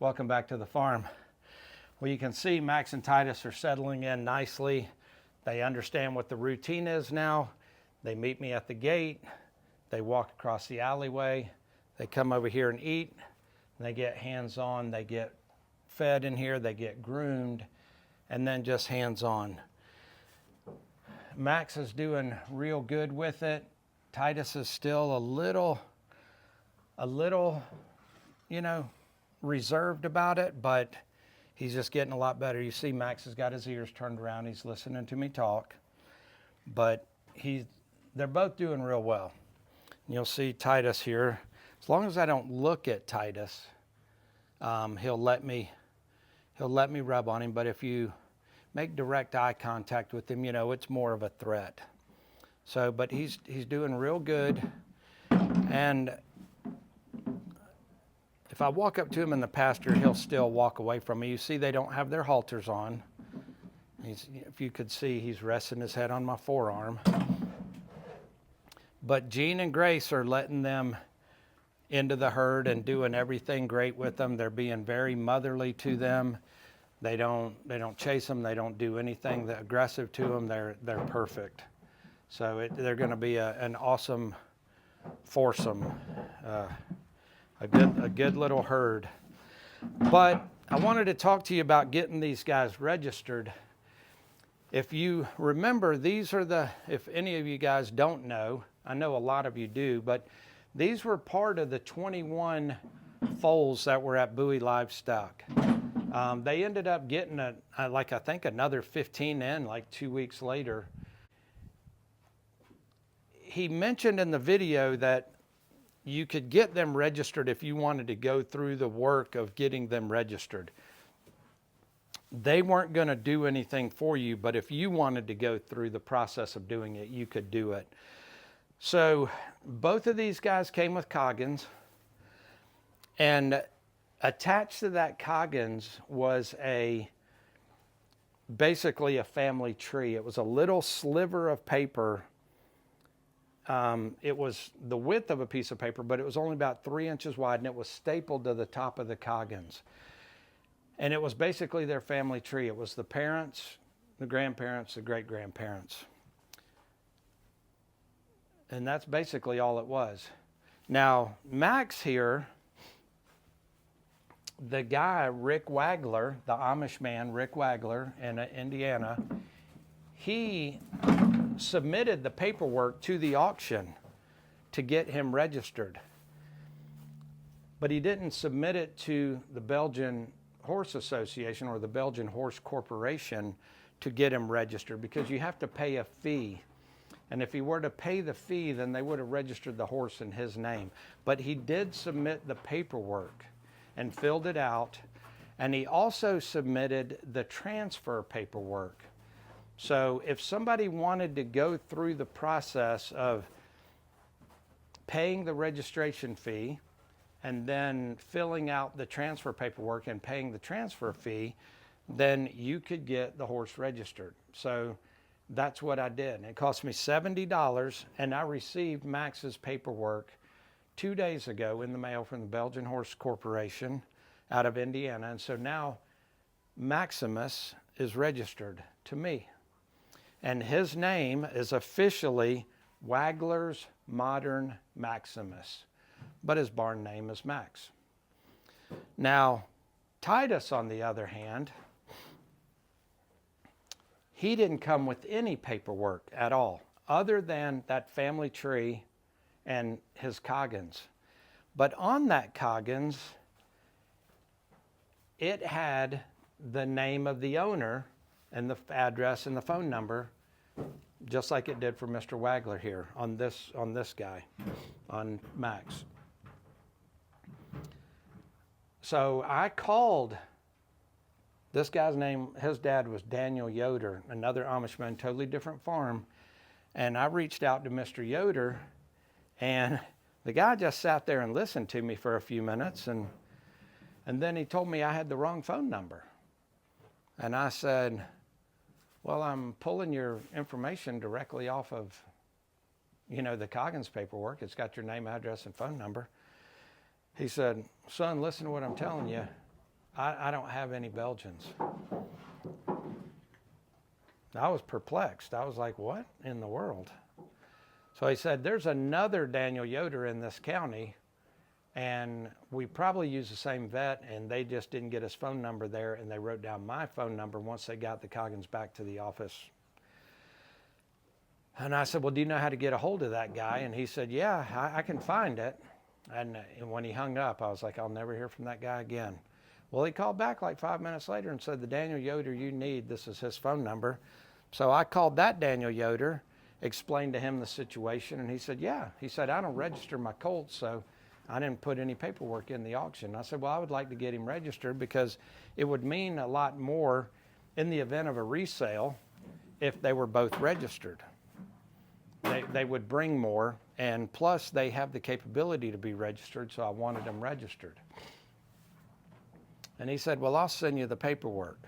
Welcome back to the farm. Well, you can see Max and Titus are settling in nicely. They understand what the routine is now. They meet me at the gate. They walk across the alleyway. They come over here and eat. And they get hands-on. They get fed in here. They get groomed. And then just hands-on. Max is doing real good with it. Titus is still a little, reserved about it, but he's just getting a lot better. You see Max has got his ears turned around. He's listening to me talk, but they're both doing real well. And you'll see Titus here. As long as I don't look at Titus, he'll let me rub on him. But if you make direct eye contact with him, it's more of a threat. So, but he's doing real good. And if I walk up to him in the pasture, he'll still walk away from me. You see they don't have their halters on. If you could see, he's resting his head on my forearm. But Jean and Grace are letting them into the herd and doing everything great with them. They're being very motherly to them. They don't chase them. They don't do anything that aggressive to them. They're perfect. So they're going to be an awesome foursome. A good little herd. But I wanted to talk to you about getting these guys registered. If you remember, these are if any of you guys don't know, I know a lot of you do, but these were part of the 21 foals that were at Bowie Livestock. They ended up getting I think another 15 in 2 weeks later. He mentioned in the video that you could get them registered if you wanted to go through the work of getting them registered. They weren't going to do anything for you, but if you wanted to go through the process of doing it, you could do it. So both of these guys came with Coggins, and attached to that Coggins was basically a family tree. It was a little sliver of paper. It was the width of a piece of paper, but it was only about 3 inches wide, and it was stapled to the top of the Coggins. And it was basically their family tree. It was the parents, the grandparents, the great-grandparents. And that's basically all it was. Now, Max here, the guy, Rick Wagler, the Amish man, Rick Wagler in Indiana, he submitted the paperwork to the auction to get him registered. But he didn't submit it to the Belgian Horse Association or the Belgian Horse Corporation to get him registered, because you have to pay a fee. And if he were to pay the fee, then they would have registered the horse in his name. But he did submit the paperwork and filled it out. And he also submitted the transfer paperwork. So if somebody wanted to go through the process of paying the registration fee and then filling out the transfer paperwork and paying the transfer fee, then you could get the horse registered. So that's what I did. It cost me $70, and I received Max's paperwork 2 days ago in the mail from the Belgian Horse Corporation out of Indiana. And so now Maximus is registered to me. And his name is officially Wagler's Modern Maximus, but his barn name is Max. Now, Titus, on the other hand, he didn't come with any paperwork at all, other than that family tree and his Coggins. But on that Coggins, it had the name of the owner and the address and the phone number, just like it did for Mr. Wagler here on this guy, on Max. So I called this guy's name. His dad was Daniel Yoder, another Amishman, totally different farm. And I reached out to Mr. Yoder, and the guy just sat there and listened to me for a few minutes, and then he told me I had the wrong phone number. And I said, well, I'm pulling your information directly off of, the Coggins paperwork. It's got your name, address, and phone number. He said, son, listen to what I'm telling you. I don't have any Belgians. I was perplexed. I was like, what in the world? So he said, there's another Daniel Yoder in this county, and we probably use the same vet, and they just didn't get his phone number there, and they wrote down my phone number once they got the Coggins back to the office. And I said, well, do you know how to get a hold of that guy? And he said, yeah, I can find it. And when he hung up, I was like, I'll never hear from that guy again. Well, he called back like 5 minutes later and said, the Daniel Yoder you need, this is his phone number. So I called that Daniel Yoder, explained to him the situation, and he said, yeah. He said, I don't register my colts, so I didn't put any paperwork in the auction. I said, well, I would like to get him registered because it would mean a lot more in the event of a resale if they were both registered. They would bring more, and plus they have the capability to be registered, so I wanted them registered. And he said, well, I'll send you the paperwork.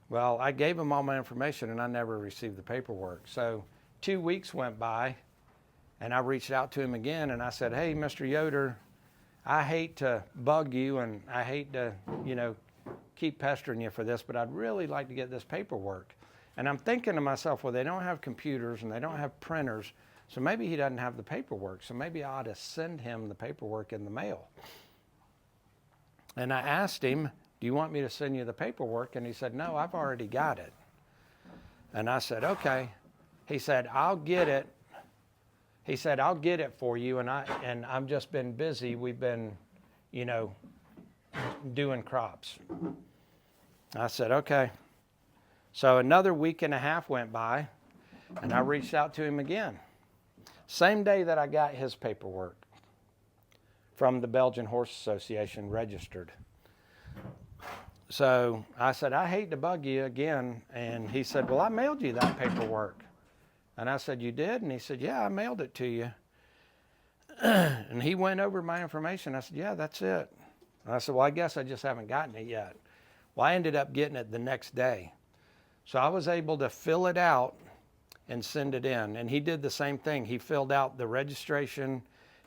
Well, I gave him all my information, and I never received the paperwork. So 2 weeks went by, and I reached out to him again, and I said, hey, Mr. Yoder, I hate to bug you, and I hate to, keep pestering you for this, but I'd really like to get this paperwork. And I'm thinking to myself, well, they don't have computers and they don't have printers, so maybe he doesn't have the paperwork. So maybe I ought to send him the paperwork in the mail. And I asked him, do you want me to send you the paperwork? And he said, no, I've already got it. And I said, okay. He said, I'll get it. He said, I'll get it for you. And I've just been busy. We've been, doing crops. I said, okay. So another week and a half went by, and I reached out to him again. Same day that I got his paperwork from the Belgian Horse Association registered. So I said, I hate to bug you again. And he said, well, I mailed you that paperwork. And I said, you did? And he said, yeah, I mailed it to you. And he went over my information. I said, yeah, that's it. And I said, well, I guess I just haven't gotten it yet. Well, I ended up getting it the next day. So I was able to fill it out and send it in. And he did the same thing. He filled out the registration,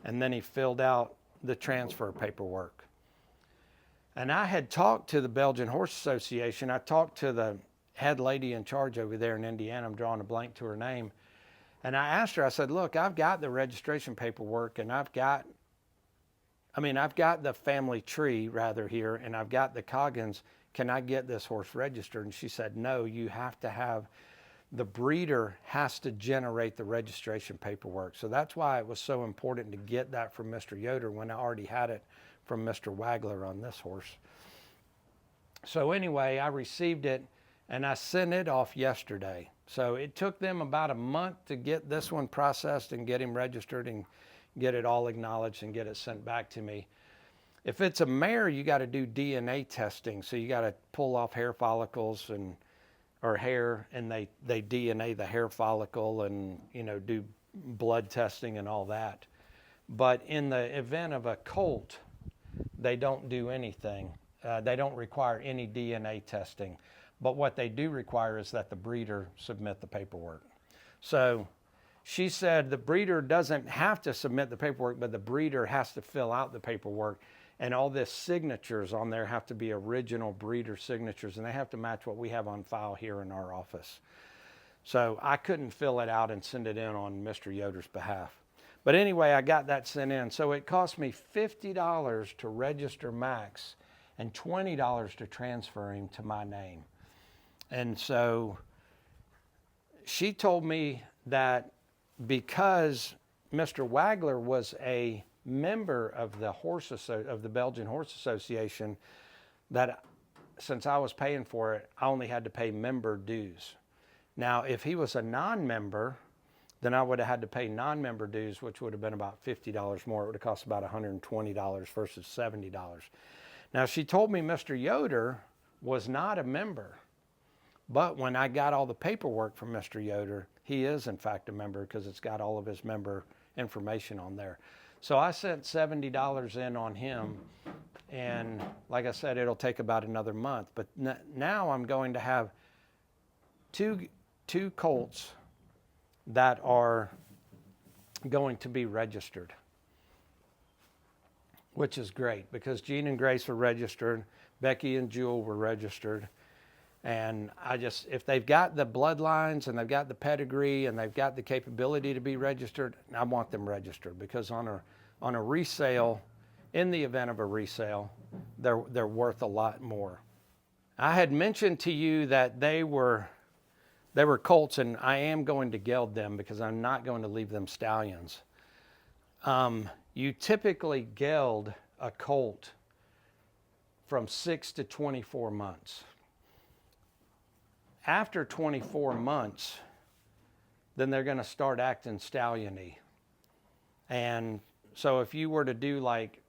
and then he filled out the transfer paperwork. And I had talked to the Belgian Horse Association. I talked to the head lady in charge over there in Indiana. I'm drawing a blank to her name. And I asked her, I said, look, I've got the registration paperwork, and I've got the family tree rather here, and I've got the Coggins. Can I get this horse registered? And she said, no, you have to have, the breeder has to generate the registration paperwork. So that's why it was so important to get that from Mr. Yoder when I already had it from Mr. Wagler on this horse. So anyway, I received it, and I sent it off yesterday. So it took them about a month to get this one processed and get him registered and get it all acknowledged and get it sent back to me. If it's a mare, you got to do DNA testing. So you got to pull off hair follicles or hair, and they DNA the hair follicle and, do blood testing and all that. But in the event of a colt, they don't do anything. They don't require any DNA testing. But what they do require is that the breeder submit the paperwork. So she said the breeder doesn't have to submit the paperwork, but the breeder has to fill out the paperwork. And all this signatures on there have to be original breeder signatures, and they have to match what we have on file here in our office. So I couldn't fill it out and send it in on Mr. Yoder's behalf. But anyway, I got that sent in. So it cost me $50 to register Max and $20 to transfer him to my name. And so she told me that because Mr. Wagler was a member of the Belgian Horse Association, that since I was paying for it, I only had to pay member dues. Now, if he was a non-member, then I would have had to pay non-member dues, which would have been about $50 more. It would have cost about $120 versus $70. Now, she told me Mr. Yoder was not a member, but when I got all the paperwork from Mr. Yoder, he is in fact a member because it's got all of his member information on there. So I sent $70 in on him, and like I said, it'll take about another month. But now I'm going to have two colts that are going to be registered, which is great because Gene and Grace are registered. Becky and Jewel were registered. And if they've got the bloodlines and they've got the pedigree and they've got the capability to be registered, I want them registered, because on a resale, in the event of a resale, they're worth a lot more. I had mentioned to you that they were colts, and I am going to geld them because I'm not going to leave them stallions. You typically geld a colt from 6 to 24 months. After 24 months, then they're going to start acting stallion-y. And so if you were to do like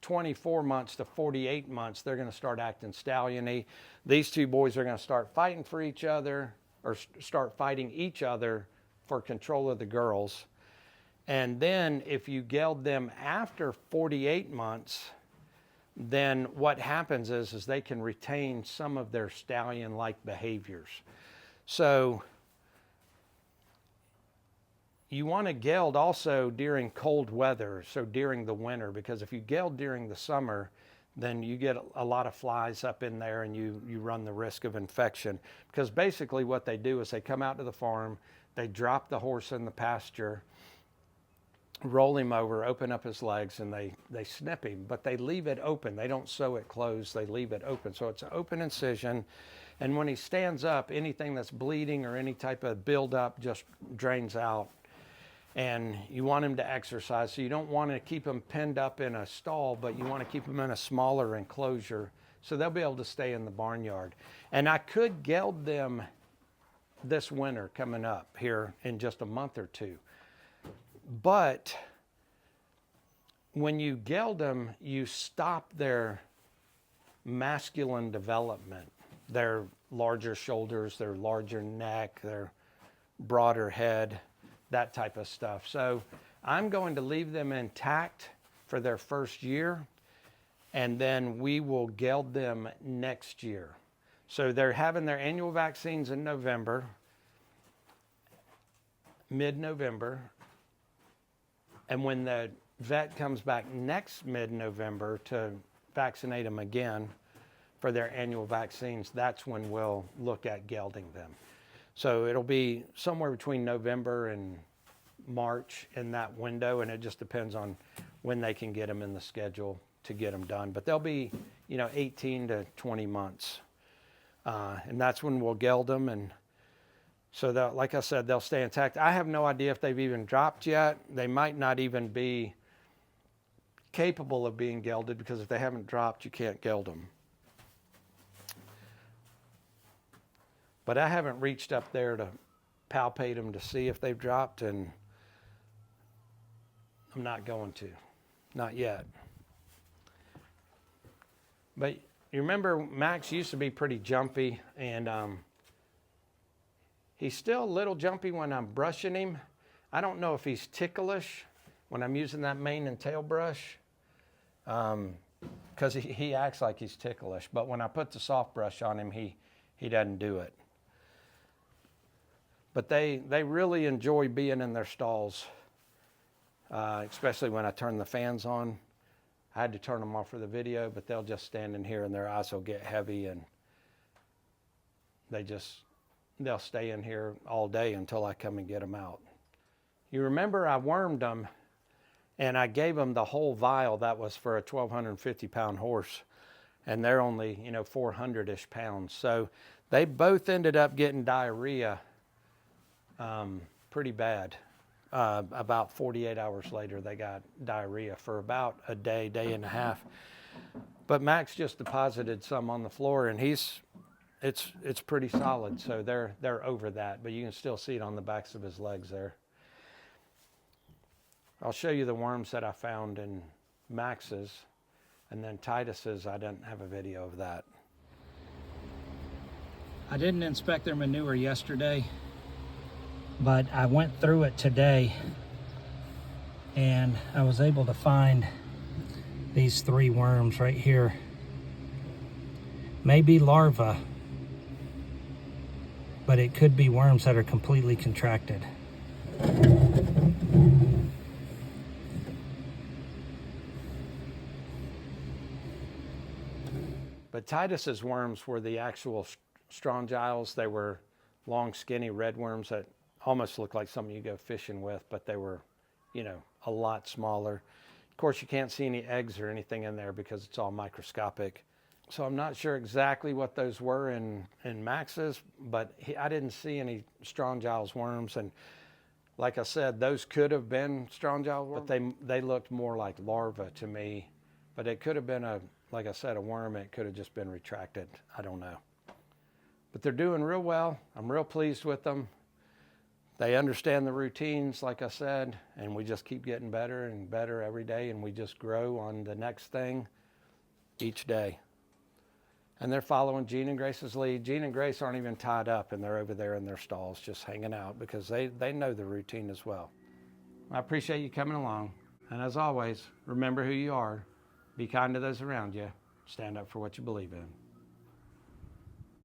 24 months to 48 months, they're going to start acting stallion-y. These two boys are going to start fighting for each other, or start fighting each other for control of the girls. And then if you geld them after 48 months, then what happens is they can retain some of their stallion-like behaviors. So you want to geld also during cold weather, so during the winter, because if you geld during the summer, then you get a lot of flies up in there and you run the risk of infection. Because basically what they do is they come out to the farm, they drop the horse in the pasture, roll him over, open up his legs, and they snip him, but they leave it open. They don't sew it closed, they leave it open. So it's an open incision, and when he stands up, anything that's bleeding or any type of buildup just drains out. And you want him to exercise, so you don't want to keep him pinned up in a stall, but you want to keep him in a smaller enclosure so they'll be able to stay in the barnyard. And I could geld them this winter coming up here in just a month or two. But when you geld them, you stop their masculine development, their larger shoulders, their larger neck, their broader head, that type of stuff. So I'm going to leave them intact for their first year, and then we will geld them next year. So they're having their annual vaccines in November, mid-November. And when the vet comes back next mid-November to vaccinate them again for their annual vaccines, that's when we'll look at gelding them. So it'll be somewhere between November and March in that window, and it just depends on when they can get them in the schedule to get them done. But they'll be, 18 to 20 months. And that's when we'll geld them. And so that, like I said, they'll stay intact. I have no idea if they've even dropped yet. They might not even be capable of being gelded, because if they haven't dropped, you can't geld them. But I haven't reached up there to palpate them to see if they've dropped, and I'm not going to. Not yet. But you remember Max used to be pretty jumpy, and he's still a little jumpy when I'm brushing him. I don't know if he's ticklish when I'm using that mane and tail brush, because he acts like he's ticklish. But when I put the soft brush on him, he doesn't do it. But they really enjoy being in their stalls, especially when I turn the fans on. I had to turn them off for the video, but they'll just stand in here and their eyes will get heavy, and they'll stay in here all day until I come and get them out. You remember I wormed them, and I gave them the whole vial. That was for a 1,250-pound horse, and they're only 400-ish pounds. So they both ended up getting diarrhea pretty bad. About 48 hours later, they got diarrhea for about a day and a half. But Max just deposited some on the floor, and it's pretty solid. So they're over that, but you can still see it on the backs of his legs there. I'll show you the worms that I found in Max's, and then Titus's. I didn't have a video of that. I didn't inspect their manure yesterday, but I went through it today, and I was able to find these 3 worms right here. Maybe larvae, but it could be worms that are completely contracted. Titus's worms were the actual strong giles. They were long, skinny red worms that almost looked like something you go fishing with, but they were, a lot smaller. Of course, you can't see any eggs or anything in there because it's all microscopic. So I'm not sure exactly what those were in Max's, but I didn't see any strong giles worms. And like I said, those could have been strong giles worms, but they looked more like larvae to me. But it could have been like I said, a worm. It could have just been retracted. I don't know. But they're doing real well. I'm real pleased with them. They understand the routines, like I said, and we just keep getting better and better every day, and we just grow on the next thing each day. And they're following Gene and Grace's lead. Gene and Grace aren't even tied up, and they're over there in their stalls just hanging out because they know the routine as well. I appreciate you coming along. And as always, remember who you are. Be kind to those around you. Stand up for what you believe in.